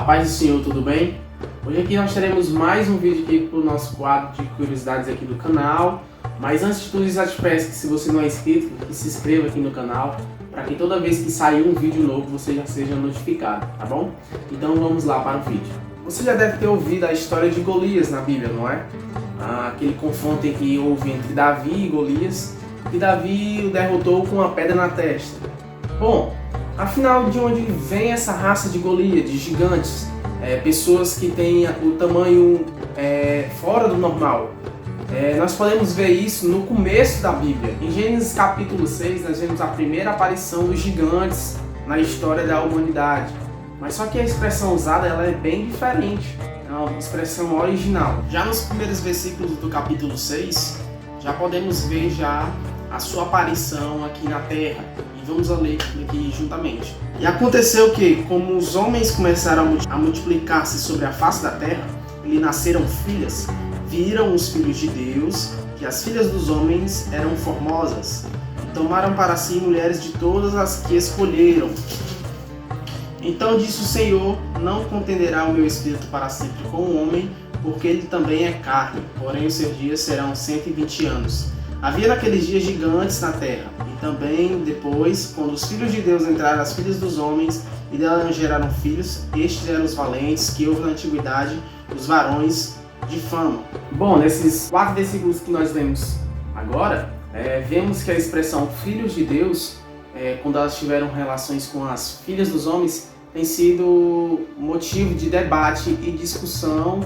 paz do Senhor, tudo bem? Hoje aqui nós teremos mais um vídeo aqui para o nosso quadro de curiosidades aqui do canal. Mas antes de tudo, já te peço que se você não é inscrito, que se inscreva aqui no canal, para que toda vez que sair um vídeo novo você já seja notificado, tá bom? Então vamos lá para o vídeo. Você já deve ter ouvido a história de Golias na Bíblia, não é? Aquele confronto em que houve entre Davi e Golias, e Davi o derrotou com uma pedra na testa. Bom, afinal, de onde vem essa raça de Golias, de gigantes? Pessoas que têm o tamanho fora do normal. Nós podemos ver isso no começo da Bíblia. Em Gênesis capítulo 6, nós vemos a primeira aparição dos gigantes na história da humanidade. Mas só que a expressão usada ela é bem diferente, é uma expressão original. Já nos primeiros versículos do capítulo 6, já podemos ver já a sua aparição aqui na terra. E vamos ler aqui juntamente. E aconteceu que, como os homens começaram a multiplicar-se sobre a face da terra, e lhe nasceram filhas, viram os filhos de Deus que as filhas dos homens eram formosas, e tomaram para si mulheres de todas as que escolheram. Então disse o Senhor: não contenderá o meu espírito para sempre com o homem, porque ele também é carne, porém os seus dias serão 120 anos. Havia naqueles dias gigantes na terra, e também depois, quando os filhos de Deus entraram as filhas dos homens, e dela geraram filhos, estes eram os valentes que houve na antiguidade, os varões de fama. Bom, nesses 4 versículos que nós lemos agora, vemos que a expressão filhos de Deus, quando elas tiveram relações com as filhas dos homens, tem sido motivo de debate e discussão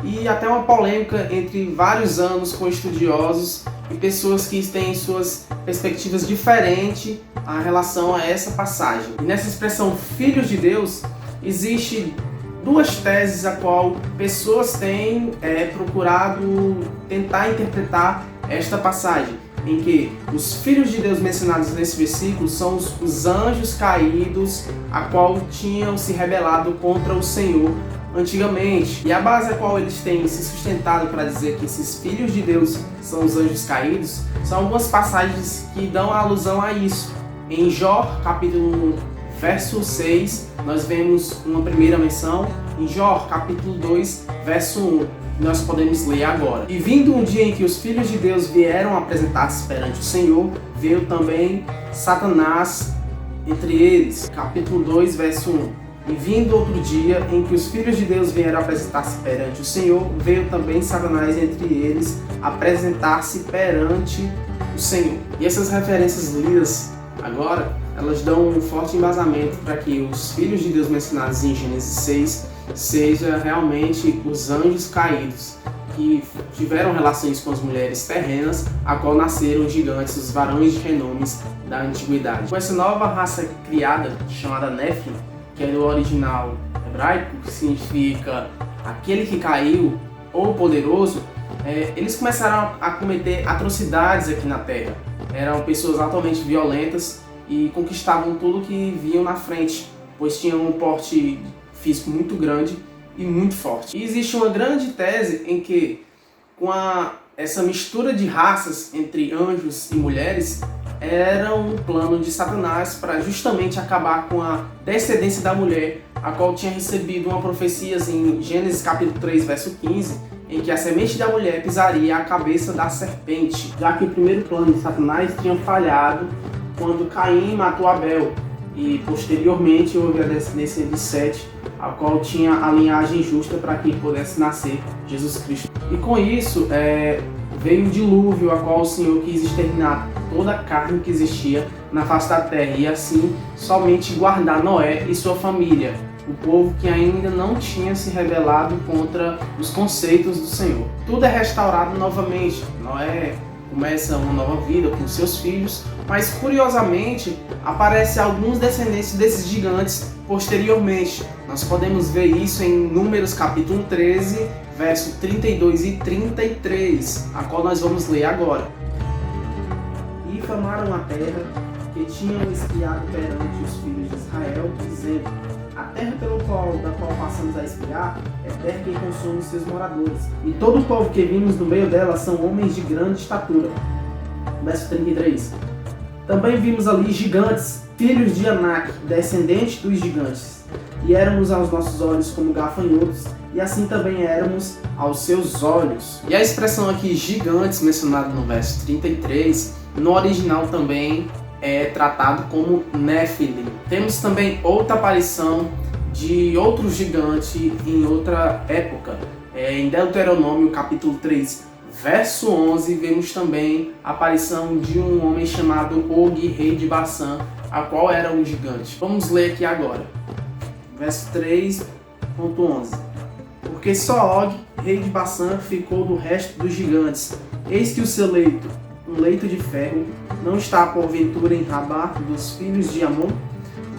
e até uma polêmica entre vários anos com estudiosos e pessoas que têm suas perspectivas diferentes em relação a essa passagem. E nessa expressão filhos de Deus, existe 2 teses a qual pessoas têm procurado tentar interpretar esta passagem, em que os filhos de Deus mencionados nesse versículo são os anjos caídos, a qual tinham se rebelado contra o Senhor antigamente. E a base a qual eles têm se sustentado para dizer que esses filhos de Deus são os anjos caídos, são algumas passagens que dão alusão a isso. Em Jó, capítulo 1, verso 6, nós vemos uma primeira menção. Em Jó, capítulo 2, verso 1. Nós podemos ler agora. E vindo um dia em que os filhos de Deus vieram apresentar-se perante o Senhor, veio também Satanás entre eles. Capítulo 2, verso 1. E vindo outro dia em que os filhos de Deus vieram apresentar-se perante o Senhor, veio também Satanás entre eles apresentar-se perante o Senhor. E essas referências lidas agora, elas dão um forte embasamento para que os filhos de Deus mencionados em Gênesis 6 seja realmente os anjos caídos que tiveram relações com as mulheres terrenas, a qual nasceram os gigantes, os varões de renomes da antiguidade. Com essa nova raça criada, chamada Néfilin, que é do original hebraico, que significa aquele que caiu ou poderoso, eles começaram a cometer atrocidades aqui na terra. Eram pessoas altamente violentas e conquistavam tudo que viam na frente, pois tinham um porte físico muito grande e muito forte. E existe uma grande tese em que, com essa mistura de raças entre anjos e mulheres, era um plano de Satanás para justamente acabar com a descendência da mulher, a qual tinha recebido uma profecia em Gênesis capítulo 3, verso 15, em que a semente da mulher pisaria a cabeça da serpente, já que o primeiro plano de Satanás tinha falhado quando Caim matou Abel, e posteriormente houve a descendência de Sete, a qual tinha a linhagem justa para que pudesse nascer Jesus Cristo. E com isso veio o dilúvio, a qual o Senhor quis exterminar toda a carne que existia na face da terra, e assim somente guardar Noé e sua família, o povo que ainda não tinha se rebelado contra os conceitos do Senhor. Tudo é restaurado novamente. Noé começa uma nova vida com seus filhos, mas curiosamente aparecem alguns descendentes desses gigantes posteriormente. Nós podemos ver isso em Números capítulo 13, verso 32 e 33, a qual nós vamos ler agora. E infamaram a terra que tinham espiado perante os filhos de Israel, dizendo: a terra da qual passamos a espiar é terra que consome seus moradores, e todo o povo que vimos no meio dela são homens de grande estatura. Verso 33. Também vimos ali gigantes, filhos de Anak, descendentes dos gigantes. e éramos aos nossos olhos como gafanhotos, e assim também éramos aos seus olhos. E a expressão aqui gigantes, mencionada no verso 33, no original também é tratado como Nephilim. Temos também outra aparição de outro gigante em outra época. Em Deuteronômio capítulo 3, verso 11, vemos também a aparição de um homem chamado Og, rei de Bassã, a qual era um gigante. Vamos ler aqui agora. Verso 3.11. Porque só Og, rei de Bassã, ficou do resto dos gigantes. Eis que o seu leito, um leito de ferro, não está porventura em Rabá dos filhos de Amon?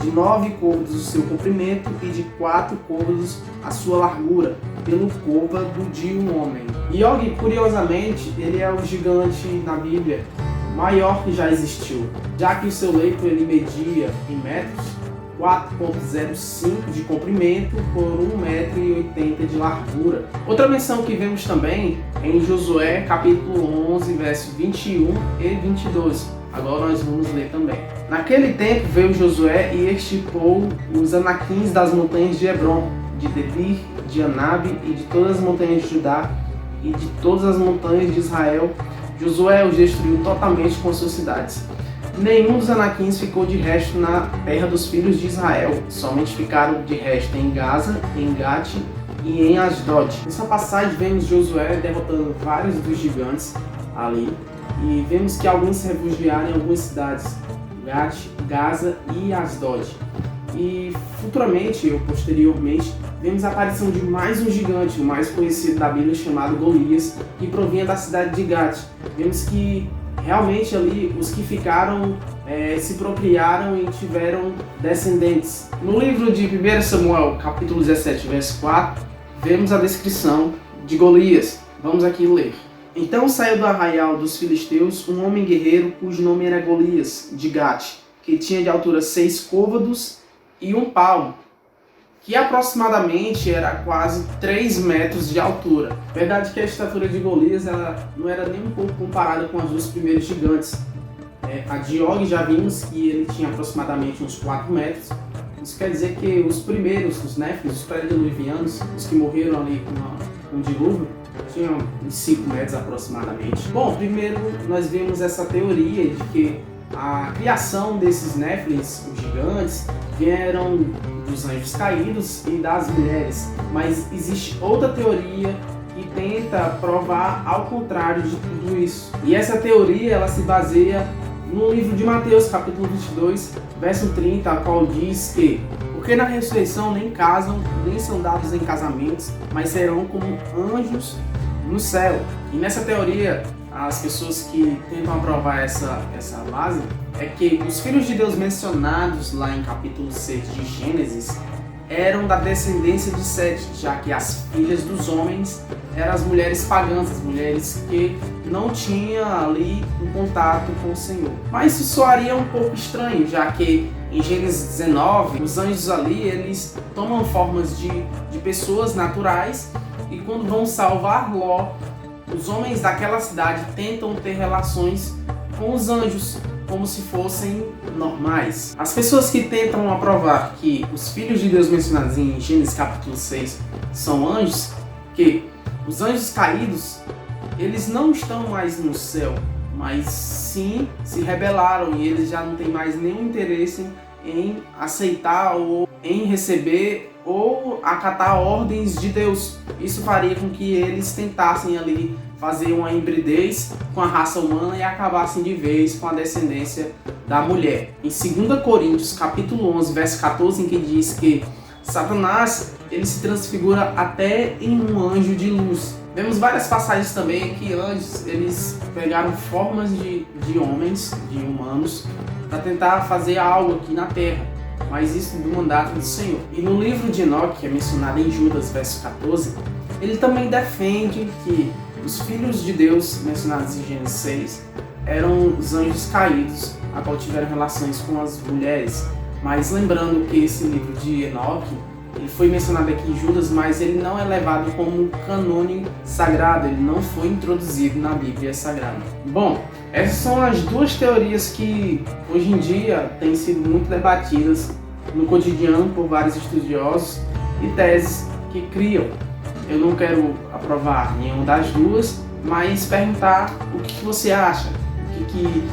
De 9 côvados o seu comprimento e de 4 côvados a sua largura, pelo côvado de um homem. E Og, curiosamente, ele é o gigante na Bíblia maior que já existiu, já que o seu leito ele media em metros 4,05 de comprimento por 1,80 m de largura. Outra menção que vemos também é em Josué capítulo 11, versos 21 e 22. Agora nós vamos ler também. Naquele tempo veio Josué e extirpou os anaquins das montanhas de Hebron, de Debir, de Anabe e de todas as montanhas de Judá e de todas as montanhas de Israel. Josué os destruiu totalmente com suas cidades. Nenhum dos anaquins ficou de resto na terra dos filhos de Israel, somente ficaram de resto em Gaza, em Gate e em Asdod. Nessa passagem vemos Josué derrotando vários dos gigantes ali, e vemos que alguns se refugiaram em algumas cidades, Gate, Gaza e Asdod. E futuramente, ou posteriormente, vemos a aparição de mais um gigante, o mais conhecido da Bíblia, chamado Golias, que provinha da cidade de Gate. Vemos que realmente ali os que ficaram se procriaram e tiveram descendentes. No livro de 1 Samuel, capítulo 17, verso 4, vemos a descrição de Golias. Vamos aqui ler. Então saiu do arraial dos filisteus um homem guerreiro cujo nome era Golias, de Gate, que tinha de altura 6 côvados e 1 palmo, que aproximadamente era quase 3 metros de altura. Verdade que a estatura de Golias ela não era nem um pouco comparada com as dos primeiros gigantes. A de Og já vimos que ele tinha aproximadamente uns 4 metros. Isso quer dizer que os primeiros, os Néfilim, os pré-diluvianos, os que morreram ali com o dilúvio, tinham uns 5 metros aproximadamente. Bom, primeiro nós vemos essa teoria de que a criação desses Néfilins, os gigantes, vieram dos anjos caídos e das mulheres. Mas existe outra teoria que tenta provar ao contrário de tudo isso. E essa teoria ela se baseia no livro de Mateus, capítulo 22, verso 30, a qual diz que porque na ressurreição nem casam, nem são dados em casamentos, mas serão como anjos no céu. E nessa teoria, as pessoas que tentam aprovar essa base é que os filhos de Deus mencionados lá em capítulo 6 de Gênesis eram da descendência de Sete, já que as filhas dos homens eram as mulheres pagãs, as mulheres que não tinham ali um contato com o Senhor. Mas isso soaria um pouco estranho, já que em Gênesis 19, os anjos ali, eles tomam formas de pessoas naturais e quando vão salvar Ló, os homens daquela cidade tentam ter relações com os anjos, como se fossem normais. As pessoas que tentam aprovar que os filhos de Deus mencionados em Gênesis capítulo 6 são anjos, que os anjos caídos, eles não estão mais no céu, mas sim se rebelaram e eles já não têm mais nenhum interesse em aceitar ou em receber ou acatar ordens de Deus. Isso faria com que eles tentassem ali fazer uma hibridez com a raça humana e acabassem de vez com a descendência da mulher. Em 2 Coríntios capítulo 11, verso 14, em que diz que Satanás ele se transfigura até em um anjo de luz. Vemos várias passagens também que anjos eles pegaram formas de homens, de humanos, para tentar fazer algo aqui na terra, mas isso do mandato do Senhor. E no livro de Enoque, que é mencionado em Judas, verso 14, ele também defende que os filhos de Deus, mencionados em Gênesis 6, eram os anjos caídos, a qual tiveram relações com as mulheres. Mas lembrando que esse livro de Enoque, ele foi mencionado aqui em Judas, mas ele não é levado como canônico sagrado, ele não foi introduzido na Bíblia Sagrada. Bom, essas são as duas teorias que hoje em dia têm sido muito debatidas no cotidiano por vários estudiosos e teses que criam. Eu não quero aprovar nenhuma das duas, mas perguntar o que você acha, o que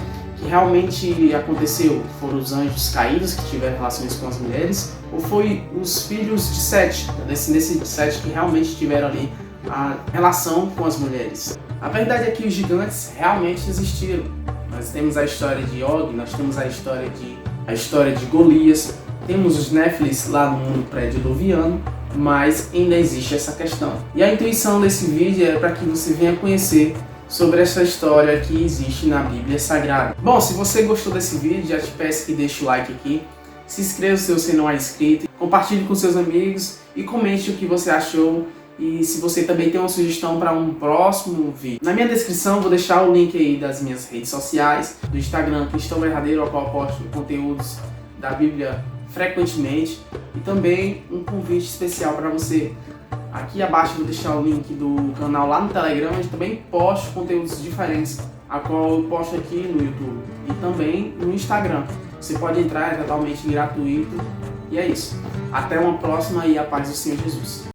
realmente aconteceu. Foram os anjos caídos que tiveram relações com as mulheres, ou foi os filhos de Sete, da descendência de Sete, que realmente tiveram ali a relação com as mulheres? A verdade é que os gigantes realmente existiram. Nós temos a história de Og, nós temos a história de Golias, temos os Néfilis lá no mundo pré-diluviano, mas ainda existe essa questão. E a intuição desse vídeo é para que você venha conhecer sobre essa história que existe na Bíblia Sagrada. Bom, se você gostou desse vídeo, já te peço que deixe o like aqui, se inscreva se você não é inscrito, compartilhe com seus amigos e comente o que você achou. E se você também tem uma sugestão para um próximo vídeo. Na minha descrição vou deixar o link aí das minhas redes sociais, do Instagram Cristão Verdadeiro, ao qual eu posto conteúdos da Bíblia frequentemente, e também um convite especial para você. Aqui abaixo eu vou deixar o link do canal lá no Telegram, onde também posto conteúdos diferentes, a qual eu posto aqui no YouTube e também no Instagram. Você pode entrar, é totalmente gratuito. E é isso. Até uma próxima e a paz do Senhor Jesus.